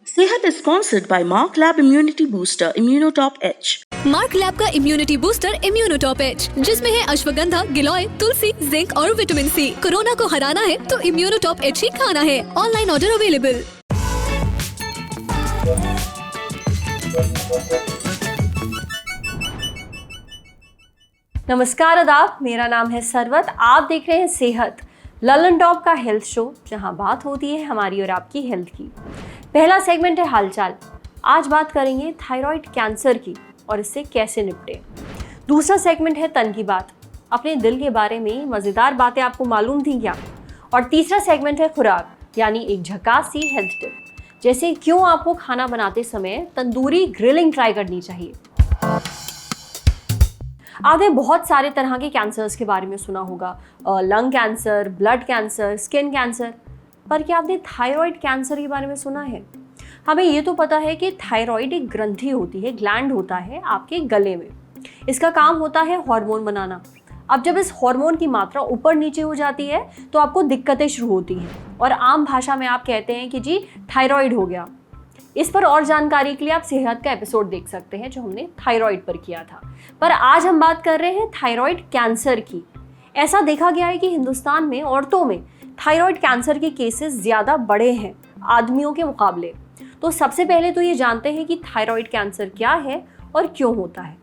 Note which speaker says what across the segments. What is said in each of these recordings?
Speaker 1: सेहत is sponsored by Mark Lab Immunity Booster Immunotop H.
Speaker 2: Mark lab का immunity booster इम्यूनोटॉप H, जिसमें है अश्वगंधा, गिलोय, तुलसी, zinc और विटामिन सी। कोरोना को हराना है तो इम्यूनोटॉप एच ही खाना है। Online order available.
Speaker 3: नमस्कार आदाब, मेरा नाम है सरवत। आप देख रहे हैं सेहत, ललन टॉप का हेल्थ शो, जहां बात होती है हमारी और आपकी हेल्थ की। पहला सेगमेंट है हालचाल। आज बात करेंगे थायराइड कैंसर की और इससे कैसे निपटे। दूसरा सेगमेंट है तन की बात, अपने दिल के बारे में मज़ेदार बातें आपको मालूम थी क्या। और तीसरा सेगमेंट है खुराक, यानी एक झकास सी हेल्थ टिप, जैसे क्यों आपको खाना बनाते समय तंदूरी ग्रिलिंग ट्राई करनी चाहिए। आपने बहुत सारे तरह के कैंसर्स के बारे में सुना होगा, lung cancer, blood cancer, skin cancer, पर क्या आपने थायराइड कैंसर के बारे में सुना है? हमें ये तो पता है कि थायराइड एक ग्रंथि होती है, ग्लैंड होता है आपके गले में। इसका काम होता है हार्मोन बनाना। अब जब इस हार्मोन की मात्रा ऊपर नीचे हो जाती है तो आपको दिक्कतें शुरू होती हैं और आम भाषा में आप कहते हैं कि जी थायराइड हो गया। इस पर और जानकारी के लिए आप सेहत का एपिसोड देख सकते हैं जो हमने थायराइड पर किया था। पर आज हम बात कर रहे हैं थायराइड कैंसर की। ऐसा देखा गया है कि हिंदुस्तान में औरतों में थायराइड कैंसर के केसेस ज़्यादा बड़े हैं आदमियों के मुकाबले। तो सबसे पहले तो ये जानते हैं कि थायराइड कैंसर क्या है और क्यों होता है।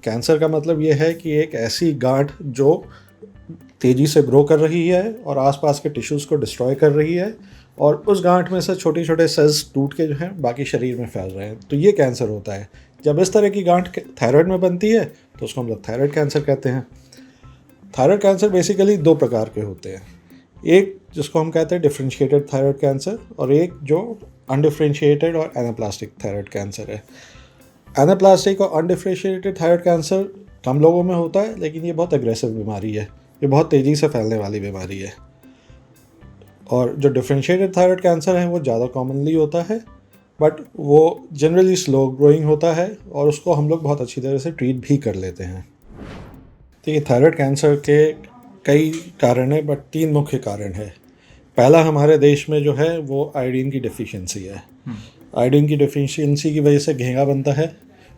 Speaker 4: कैंसर का मतलब ये है कि एक ऐसी गांठ जो तेज़ी से ग्रो कर रही है और आसपास के टिश्यूज़ को डिस्ट्रॉय कर रही है, और उस गांठ में से छोटे छोटे सेल्स टूट के जो हैं बाकी शरीर में फैल रहे हैं, तो ये कैंसर होता है। जब इस तरह की गांठ थायराइड में बनती है तो उसको हम लोग थायराइड कैंसर कहते हैं। थायराइड कैंसर बेसिकली दो प्रकार के होते हैं, एक जिसको हम कहते हैं डिफरेंशिएटेड थायराइड कैंसर और एक जो अनडिफरेंशिएटेड और एनाप्लास्टिक थायराइड कैंसर है। एनाप्लास्टिक और अनडिफरेंशिएटेड थायराइड कैंसर कम लोगों में होता है, लेकिन ये बहुत एग्रेसिव बीमारी है, ये बहुत तेज़ी से फैलने वाली बीमारी है। और जो डिफरेंशिएटेड थायराइड कैंसर है वो ज़्यादा कॉमनली होता है, बट वो जनरली स्लो ग्रोइंग होता है और उसको हम लोग बहुत अच्छी तरह से ट्रीट भी कर लेते हैं। तो ये थायराइड कैंसर के कई कारण हैं, बट तीन मुख्य कारण है। पहला हमारे देश में जो है वो आयोडीन की डिफिशियंसी है। आयोडीन की डिफिशियंसी की वजह से घेंगा बनता है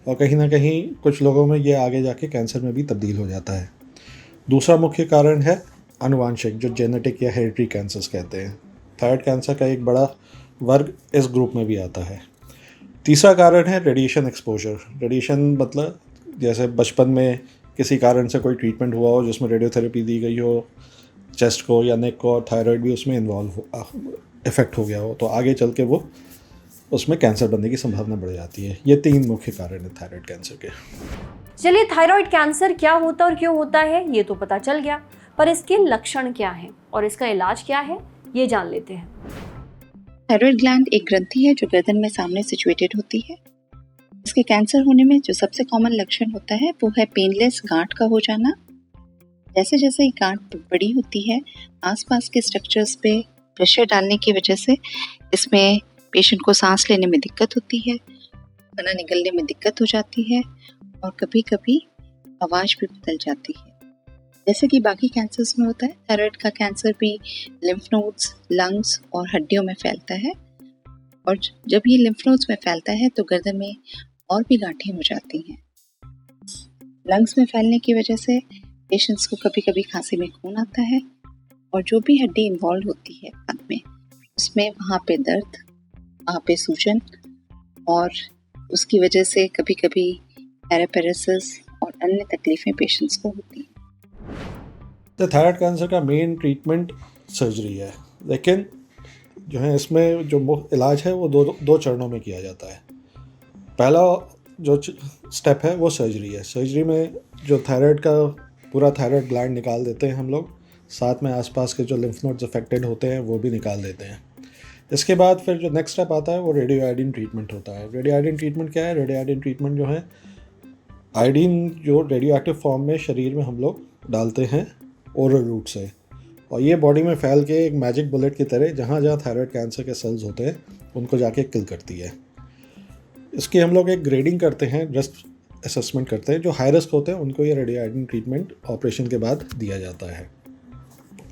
Speaker 4: और कहीं ना कहीं कुछ लोगों में ये आगे जाके कैंसर में भी तब्दील हो जाता है। दूसरा मुख्य कारण है आनुवांशिक, जो जेनेटिक या हेरिडिटरी कैंसर्स कहते हैं। थायराइड कैंसर का एक बड़ा वर्ग इस ग्रुप में भी आता है। तीसरा कारण है रेडिएशन एक्सपोजर। रेडिएशन मतलब जैसे बचपन में किसी कारण से कोई ट्रीटमेंट हुआ हो जिसमें रेडियोथेरेपी दी गई हो चेस्ट को या नेक को, और थायराइड भी उसमें इफेक्ट हो गया हो, तो आगे चल के वो उसमें कैंसर बनने की संभावना बढ़ जाती है। ये तीन मुख्य कारण है थायराइड कैंसर के।
Speaker 3: चलिए, थायराइड कैंसर क्या होता है और क्यों होता है ये तो पता चल गया, पर इसके लक्षण क्या हैं और इसका इलाज क्या है ये जान लेते हैं।
Speaker 5: थायराइड ग्लैंड एक ग्रंथि है जो गर्दन में सामने सिचुएटेड होती है। इसके कैंसर होने में जो सबसे कॉमन लक्षण होता है वो है पेनलेस गांठ का हो जाना। जैसे जैसे ये गांठ बड़ी होती है, आसपास के स्ट्रक्चर्स पे प्रेशर डालने की वजह से इसमें पेशेंट को सांस लेने में दिक्कत होती है, खाना निगलने में दिक्कत हो जाती है और कभी कभी आवाज़ भी बदल जाती है। जैसे कि बाकी कैंसर्स में होता है, थायराइड का कैंसर भी लिम्फ नोड्स, लंग्स और हड्डियों में फैलता है, और जब ये लिम्फ नोड्स में फैलता है तो गर्दन में और भी गांठें हो जाती हैं। लंग्स में फैलने की वजह से पेशेंट्स को कभी कभी खांसी में खून आता है, और जो भी हड्डी इन्वॉल्व होती है कान में, उसमें वहाँ पे दर्द, वहाँ पे सूजन, और उसकी वजह से कभी कभी पैरापेरेसिस और अन्य तकलीफें पेशेंट्स को होती हैं।
Speaker 4: तो थायराइड कैंसर का मेन ट्रीटमेंट सर्जरी है, लेकिन जो है इसमें जो मुख्य इलाज है वो दो चरणों में किया जाता है। पहला जो स्टेप है वो सर्जरी है। सर्जरी में जो थायराइड का पूरा थायराइड ग्लैंड निकाल देते हैं हम लोग, साथ में आसपास के जो लिम्फ नोड्स अफेक्टेड होते हैं वो भी निकाल देते हैं। इसके बाद फिर जो नेक्स्ट स्टेप आता है वो रेडियो आयोडीन ट्रीटमेंट होता है। रेडियो आयोडीन ट्रीटमेंट क्या है? रेडियो आयोडीन ट्रीटमेंट जो है आयोडीन जो रेडियो एक्टिव फॉर्म में शरीर में हम लोग डालते हैं ओरल रूट से, और ये बॉडी में फैल के एक मैजिक बुलेट की तरह जहाँ जहाँ थायराइड कैंसर के सेल्स होते हैं उनको जाके किल करती है। इसकी हम लोग एक ग्रेडिंग करते हैं, रिस्क असेसमेंट करते हैं। जो हाई रिस्क होते हैं उनको ये रेडियो आयोडीन ट्रीटमेंट ऑपरेशन के बाद दिया जाता है।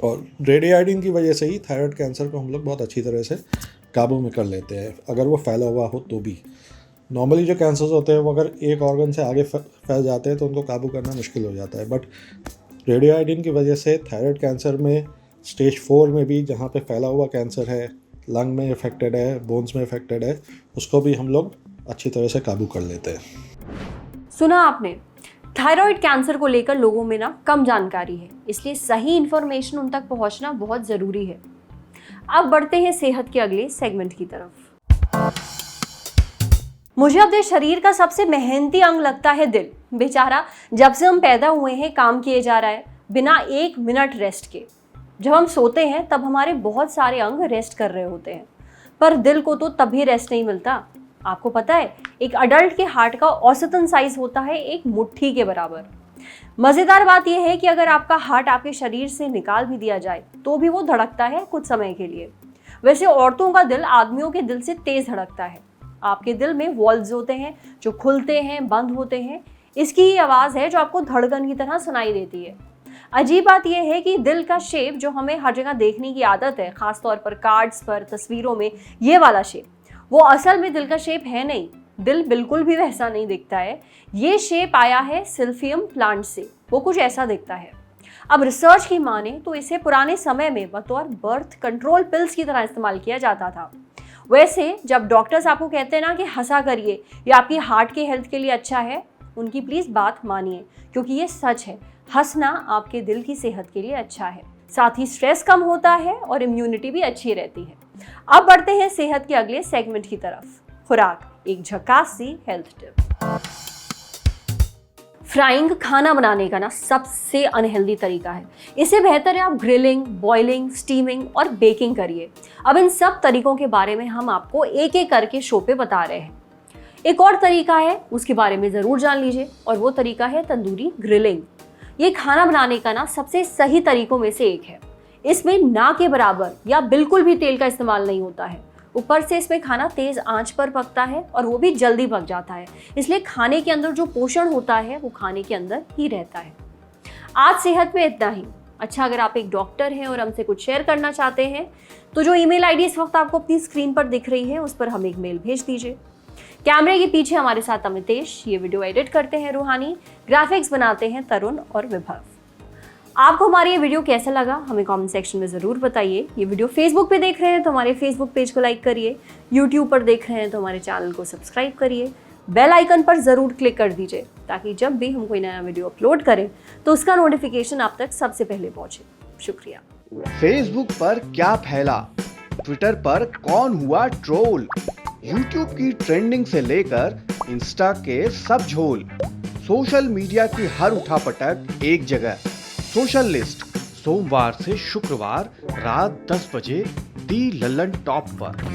Speaker 4: और रेडियोआयोडीन की वजह से ही थायराइड कैंसर को हम लोग बहुत अच्छी तरह से काबू में कर लेते हैं, अगर वो फैला हुआ हो तो भी। नॉर्मली जो कैंसर्स होते हैं वो अगर एक ऑर्गन से आगे फैल जाते हैं तो उनको काबू करना मुश्किल हो जाता है, बट रेडियोआयोडीन की वजह से थायराइड कैंसर में स्टेज 4 में भी, जहाँ पे फैला हुआ कैंसर है, लंग में इफेक्टेड है, बोन्स में इफेक्टेड है, उसको भी हम लोग अच्छी तरह से काबू कर लेते हैं।
Speaker 3: सुना आपने, थायराइड कैंसर को लेकर लोगों में ना कम जानकारी है, इसलिए सही इंफॉर्मेशन उन तक पहुंचना बहुत ज़रूरी है। अब बढ़ते हैं सेहत के अगले सेगमेंट की तरफ। मुझे अपने शरीर का सबसे मेहनती अंग लगता है दिल। बेचारा जब से हम पैदा हुए हैं काम किए जा रहा है बिना 1 मिनट रेस्ट के। जब हम सोते हैं तब हमारे बहुत सारे अंग रेस्ट कर रहे होते हैं, पर दिल को तो तभी रेस्ट नहीं मिलता। आपको पता है, एक अडल्ट के हार्ट का औसतन साइज होता है एक मुट्ठी के बराबर। मज़ेदार बात यह है कि अगर आपका हार्ट आपके शरीर से निकाल भी दिया जाए तो भी वो धड़कता है कुछ समय के लिए। वैसे औरतों का दिल आदमियों के दिल से तेज धड़कता है। आपके दिल में वॉल्व्स होते हैं जो खुलते हैं, बंद होते हैं। इसकी ही आवाज़ है जो आपको धड़कन की तरह सुनाई देती है। अजीब बात यह है कि दिल का शेप जो हमें हर जगह देखने की आदत है, खासतौर पर कार्ड्स पर, तस्वीरों में, ये वाला शेप, वो असल में दिल का शेप है नहीं। दिल बिल्कुल भी वैसा नहीं दिखता है। ये शेप आया है सिल्फियम प्लांट से। वो कुछ ऐसा दिखता है। अब रिसर्च की माने तो इसे पुराने समय में बतौर बर्थ कंट्रोल पिल्स की तरह इस्तेमाल किया जाता था। वैसे जब डॉक्टर्स आपको कहते हैं ना कि हंसा करिए, ये आपकी हार्ट के हेल्थ के लिए अच्छा है, उनकी प्लीज़ बात मानिए, क्योंकि ये सच है। हंसना आपके दिल की सेहत के लिए अच्छा है, साथ ही स्ट्रेस कम होता है और इम्यूनिटी भी अच्छी रहती है। अब बढ़ते हैं सेहत के अगले सेगमेंट की तरफ, खुराक, एक झकास सी हेल्थ टिप। फ्राइंग खाना बनाने का ना सबसे अनहेल्दी तरीका है। इससे बेहतर है आप ग्रिलिंग, बॉइलिंग, स्टीमिंग और बेकिंग करिए। अब इन सब तरीकों के बारे में हम आपको एक एक करके शो पे बता रहे हैं। एक और तरीका है, उसके बारे में ज़रूर जान लीजिए, और वो तरीका है तंदूरी ग्रिलिंग। ये खाना बनाने का ना सबसे सही तरीकों में से एक है। इसमें ना के बराबर या बिल्कुल भी तेल का इस्तेमाल नहीं होता है। ऊपर से इसमें खाना तेज़ आंच पर पकता है और वो भी जल्दी पक जाता है, इसलिए खाने के अंदर जो पोषण होता है वो खाने के अंदर ही रहता है। आज सेहत में इतना ही। अच्छा, अगर आप एक डॉक्टर हैं और हमसे कुछ शेयर करना चाहते हैं तो जो ईमेल आईडी इस वक्त आपको अपनी स्क्रीन पर दिख रही है उस पर हमें एक मेल भेज दीजिए। कैमरे के पीछे हमारे साथ अमितेश, ये वीडियो एडिट करते हैं रूहानी, ग्राफिक्स बनाते हैं तरुण और विभव। आपको हमारा ये वीडियो कैसा लगा हमें कमेंट सेक्शन में ज़रूर बताइए। ये वीडियो फेसबुक पे देख रहे हैं तो हमारे फेसबुक पेज को लाइक करिए, यूट्यूब पर देख रहे हैं तो हमारे चैनल को सब्सक्राइब करिए, बेल आइकन पर ज़रूर क्लिक कर दीजिए ताकि जब भी हम कोई नया वीडियो अपलोड करें तो उसका नोटिफिकेशन आप तक सबसे पहले पहुँचे। शुक्रिया।
Speaker 6: फेसबुक पर क्या फैला, ट्विटर पर कौन हुआ ट्रोल, यूट्यूब की ट्रेंडिंग से लेकर इंस्टा के सब झोल, सोशल मीडिया की हर उठापटक एक जगह। सोशल लिस्ट, सोमवार से शुक्रवार रात 10 बजे दी लल्लन टॉप पर।